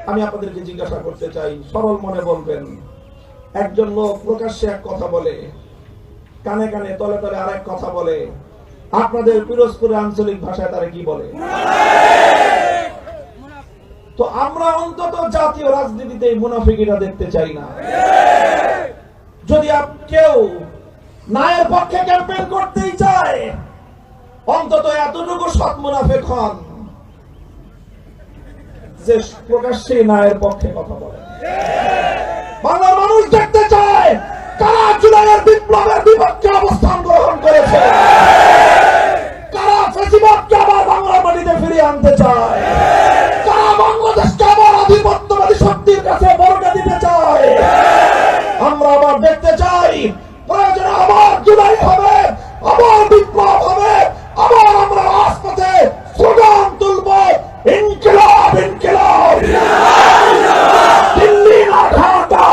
আমি আপনাদেরকে জিজ্ঞাসা করতে চাই, সরল মনে বলবেন, একজন লোক প্রকাশ্যে এক কথা বলে, কানে কানে তলে তলে আরেক কথা বলে, আপনাদের পিরোজপুরে আঞ্চলিক ভাষায় তারা কি বলে? তো আমরা অন্তত জাতীয় রাজনীতিতে মুনাফিকিরা দেখতে চাই না। যদি কেউ ন্যায়ের পক্ষে ক্যাম্পেইন করতেই চায়, অন্তত এতটুকু সৎ মুনাফিক হন যে প্রকাশ্যে ন্যায়ের পক্ষে কথা বলে। বাংলার মানুষ দেখতে চায় কারা জুলাইয়ের বিপ্লবের বিপক্ষে অবস্থান গ্রহণ করেছে, কারা ফ্যাসিবাদকে আবার বাংলার মাটিতে ফিরিয়ে আনতে চায়, কারা বাংলাদেশকে আবার আধিপত্যবাদী শক্তির কাছে বর্গা দিতে চায়। আমরা আবার দেখতে চাই প্রয়োজনে আবার জুলাই হবে, আবার বিপ্লব হবে, আবার আমরা রাজপথে স্লোগান তুলব, ইনকিলাব ইনকিলাব, দিল্লি না ঢাকা।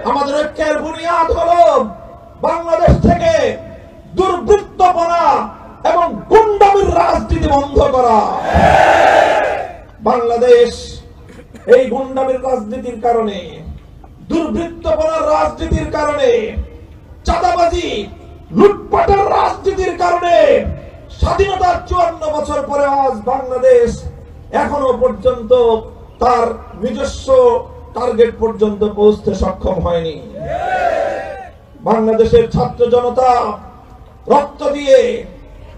আমাদের ঐক্যের বুনিয়াদ হলো বাংলাদেশ থেকে দুর্বৃত্তপনা এবং গুন্ডামির রাজনীতি বন্ধ করা। বাংলাদেশ এই গুন্ডামির রাজনীতির কারণে, দুর্বৃত্তপনার রাজনীতির কারণে, চাঁদাবাজি লুটপাটের রাজনীতির কারণে স্বাধীনতার 54 বছর পরে আজ বাংলাদেশ এখনো পর্যন্ত তার নিজস্ব টার্গেট পর্যন্ত পৌঁছতে সক্ষম হয়নি। বাংলাদেশের ছাত্র জনতা রক্ত দিয়ে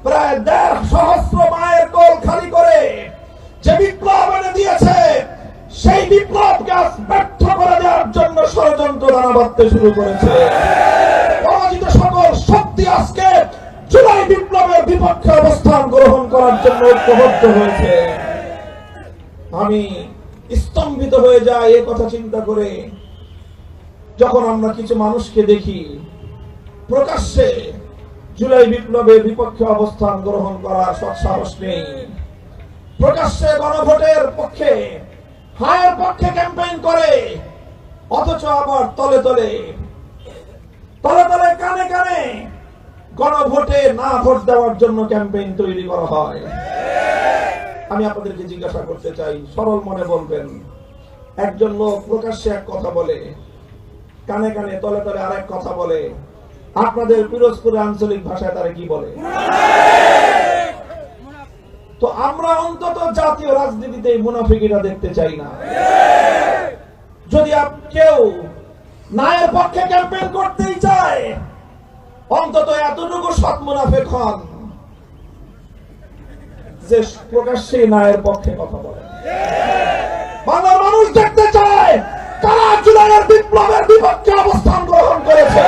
প্রায় 1.5 সহস্র মায়ের কোল খালি করে যে বিপ্লব এনে দিয়েছে, সেই বিপ্লবকে আজ ব্যর্থ করে দেওয়ার জন্য ষড়যন্ত্র দানা বাঁধতে শুরু করেছে। পরাজিত সকল শক্তি আজকে জুলাই বিপ্লবের বিপক্ষে অবস্থান গ্রহণ করার জন্য ঐক্যবদ্ধ হয়েছে। আমি স্তম্ভিত হয়ে যাই এই কথা চিন্তা করে, যখন আমরা কিছু মানুষকে দেখি প্রকাশ্যে জুলাই বিপ্লবের বিপক্ষে অবস্থান গ্রহণ করার সৎসাহস নেই, প্রকাশ্যে গণভোটের পক্ষে, হায়ের পক্ষে ক্যাম্পেইন করে, অথচ আবার তলে তলে কানে কানে গণভোটে না ভোট দেওয়ার জন্য ক্যাম্পেইন তৈরি করা হয়। আমি আপনাদেরকে জিজ্ঞাসা করতে চাই, সরল মনে বলবেন, একজন লোক প্রকাশ্যে এক কথা বলে, কানে কানে তলে তলে আরেক কথা বলে, আপনাদের পিরোজপুরে আঞ্চলিক ভাষায় তারা কি বলে? তো আমরা অন্তত জাতীয় রাজনীতিতে মুনাফিকিরা দেখতে চাই না। যদি কেউ ন্যায়ের পক্ষে ক্যাম্পেইন করতেই চায়, অন্তত এতটুকু সৎ মুনাফিক হন যে প্রকাশ্যে ন্যায়ের পক্ষে কথা বলে। বাংলার মানুষ দেখতে চায় কারা জুলাইয়ের বিপ্লবের বিপক্ষে অবস্থান গ্রহণ করেছে,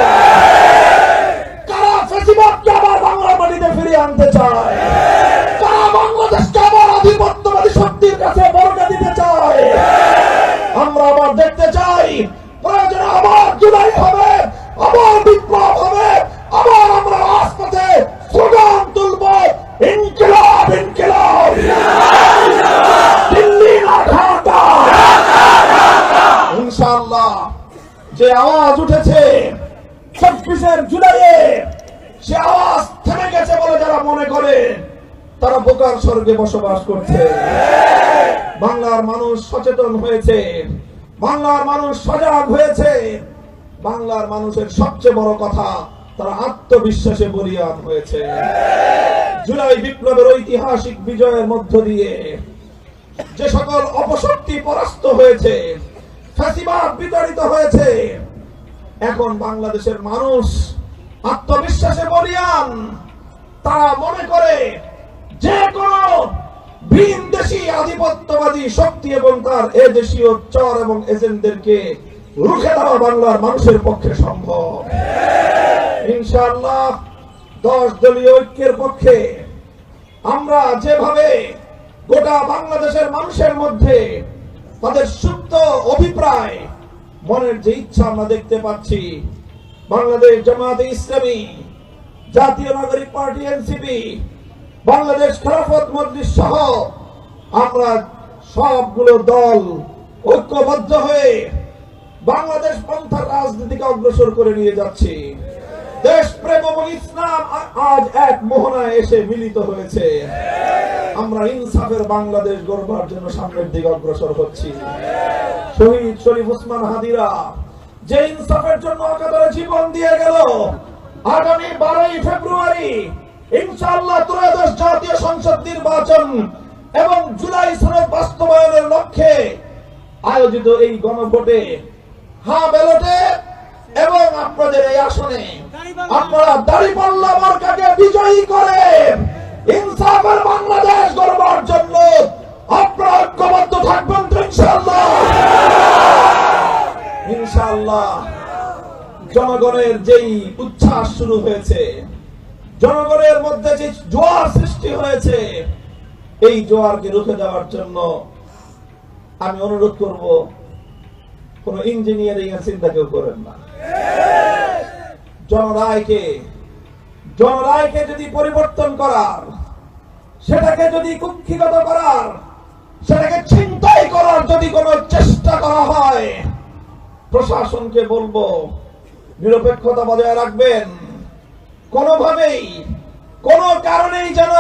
কারা ফ্যাসিবাদকে আবার বাংলার মাটিতে ফিরিয়ে আনতে চায়, কারা বাংলাদেশকে আবার আধিপত্যবাদী শক্তির কাছে বর্গা দিতে চায়। আমরা আবার দেখতে চাই প্রয়োজনে আবার জুলাই হবে, আবার বিপ্লব হবে, আবার আমরা রাজপথে স্লোগান তুলব, ইনকিলাব ইনকিলাব, দিল্লি না ঢাকা। ইনশাআল্লাহ যে আওয়াজ উঠেছে 26 জুলাইয়ে, সে আওয়াজ থেমে গেছে বলে যারা মনে করে তারা বোকার স্বর্গে বসবাস করছে। বাংলার মানুষ সচেতন হয়েছে, বাংলার মানুষ সজাগ হয়েছে। বাংলার মানুষের সবচেয়ে বড় কথা, তারা আত্মবিশ্বাসে বলীয়ান হয়েছে। জুলাই বিপ্লবের ঐতিহাসিক বিজয়ের মধ্য দিয়ে যে সকল অপশক্তি পরাস্ত হয়েছে, ফ্যাসিবাদ বিতাড়িত হয়েছে, এখন বাংলাদেশের মানুষ আত্মবিশ্বাসে বলীয়ান। তারা মনে করে যে কোনো ভিনদেশী আধিপত্যবাদী শক্তি এবং তার এদেশীয় চর এবং এজেন্টদেরকে রুখে দেওয়া বাংলার মানুষের পক্ষে সম্ভব। ইনশাআল্লাহ 10 দলীয় ঐক্যের পক্ষে আমরা যেভাবে গোটা বাংলাদেশের মানুষের মধ্যে তাদের সুপ্ত অভিপ্রায়, মনের যে ইচ্ছা আমরা দেখতে পাচ্ছি, বাংলাদেশ জামায়াতে ইসলামী, জাতীয় নাগরিক পার্টি এনসিপি, বাংলাদেশ খেলাফত মজলিস সহ আমরা সবগুলো দল ঐক্যবদ্ধ হয়ে বাংলাদেশ পন্থার রাজনীতিকে অগ্রসর করে নিয়ে যাচ্ছি। দেশপ্রেম এবং ইসলাম আজ এক মোহনায় এসে মিলিত হয়েছে। আমরা ইনসাফের বাংলাদেশ গড়বার জন্য সামনের দিকে অগ্রসর হচ্ছি। শহীদ শরীফ ওসমান হাদিরা যে ইনসাফের জন্য অকাতরে জীবন দিয়ে গেল, আগামী 12ই ফেব্রুয়ারি ইনশাআল্লাহ ত্রয়োদশ জাতীয় সংসদ নির্বাচন এবং জুলাই সনদ বাস্তবায়নের লক্ষ্যে আয়োজিত এই গণভোটে, হ্যাঁ ব্যালটে এবং আপনাদের এই আসনে আপনারা দাঁড়িপাল্লা মার্কাকে বিজয়ী করে ইনসাফের বাংলাদেশ গড়বার জন্য আপনারা ঐক্যবদ্ধ থাকবেন তো ইনশাআল্লাহ। ইনশাআল্লাহ জনগণের যেই উচ্ছ্বাস শুরু হয়েছে, জনগণের মধ্যে যে জোয়ার সৃষ্টি হয়েছে, এই জোয়ারকে রুখে দেওয়ার জন্য আমি অনুরোধ করব, কোন ইঞ্জিনিয়ারিং এর চিন্তা কেউ করেন না। জনরায়কে যদি পরিবর্তন করার, সেটাকে যদি কুক্ষিগত করার, সেটাকে ছিনতাই করার যদি কোনো চেষ্টা করা হয়, প্রশাসনকে বলবো নিরপেক্ষতা বজায় রাখবেন। কোনোভাবেই কোনো কারণেই যেন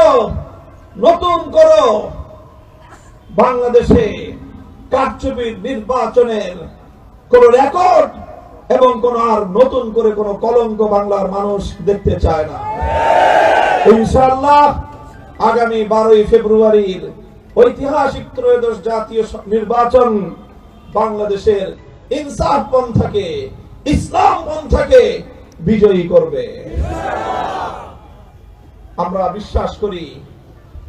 নতুন করো বাংলাদেশে কারচুপির নির্বাচনের কোন রেকর্ড এবং কোন আর নতুন করে কোন কলঙ্ক বাংলার মানুষ দেখতে চায় না। ইনশাআল্লাহ আগামী 12ই ফেব্রুয়ারির ঐতিহাসিক ত্রয়োদশ জাতীয় নির্বাচন বাংলাদেশের ইনসাফ পন্থাকে, ইসলাম পন্থাকে বিজয়ী করবে। আমরা বিশ্বাস করি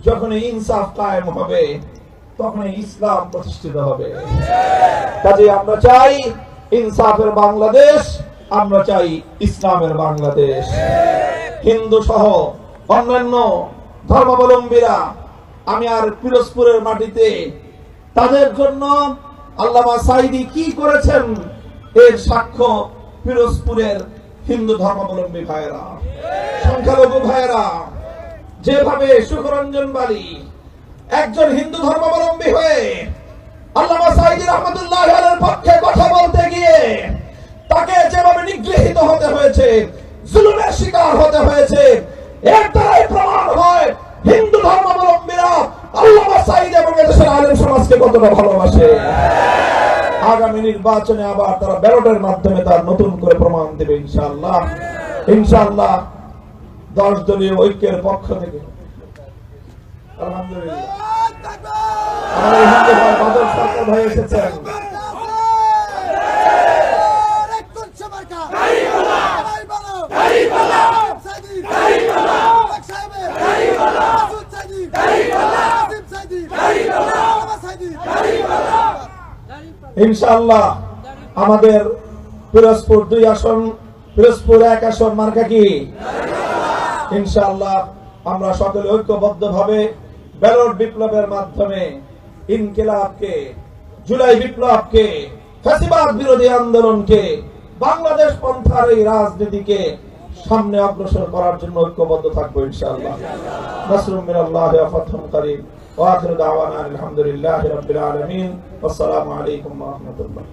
যখন ইনসাফ কায়েম হবে তখন ইসলাম প্রতিষ্ঠিত হবে। কাজে আমরা চাই ইনসাফের বাংলাদেশ, আমরা চাই ইসলামের বাংলাদেশ। হিন্দু সহ অন্যান্য ধর্মাবলম্বীরা, আমি আর পিরোজপুরের মাটিতে তাদের জন্য আল্লামা সাঈদী কি করেছেন এর সাক্ষ্য পিরোজপুরের হিন্দু ধর্মাবলম্বী ভাইয়েরা, সংখ্যালঘু ভাইয়েরা, যেভাবে সুখরঞ্জন বালী একজন হিন্দু ধর্মাবলম্বী হয়ে আল্লামা সাঈদী রহমাতুল্লাহ আলাইহির পক্ষে কথা বলতে গিয়ে তাকে যেভাবে নিগৃহীত হতে হয়েছে, জুলুমের শিকার হতে হয়েছে, এর দ্বারাই প্রমাণ হয় হিন্দু ধর্মাবলম্বীরা আল্লামা সাঈদী এবং এদেশের আলেম সমাজকে কতটা ভালোবাসে। আগামী নির্বাচনে আবার তারা ব্যালটের মাধ্যমে তার নতুন করে প্রমাণ দেবে ইনশাআল্লাহ। ইনশাআল্লাহ 10 দলীয় ঐক্যের পক্ষ থেকে আলহামদুলিল্লাহ আমাদের হিন্দু ভাই বাদল সরকার ভাই এসেছেন। ইনশাআল্লাহ আমাদের পিরোজপুর 2 আসন, পিরোজপুর 1 আসন মার্কা কি? ইনশাআল্লাহ আমরা সকলে ঐক্যবদ্ধভাবে ব্যালট বিপ্লবের মাধ্যমে ইনকিলাবকে, জুলাই বিপ্লবকে, ফ্যাসিবাদ বিরোধী আন্দোলনকে, বাংলাদেশ পন্থার এই রাজনীতিকে সামনে অগ্রসর করার জন্য ঐক্যবদ্ধ থাকবো ইনশাআল্লাহ। নাসরুম মিনাল্লাহি ওয়া ফাতহুন করিম ওয়া আখিরু দাওয়ানা আলহামদুলিল্লাহি রাব্বিল আলামিন। আসসালামু আলাইকুম ওয়া রাহমাতুল্লাহ।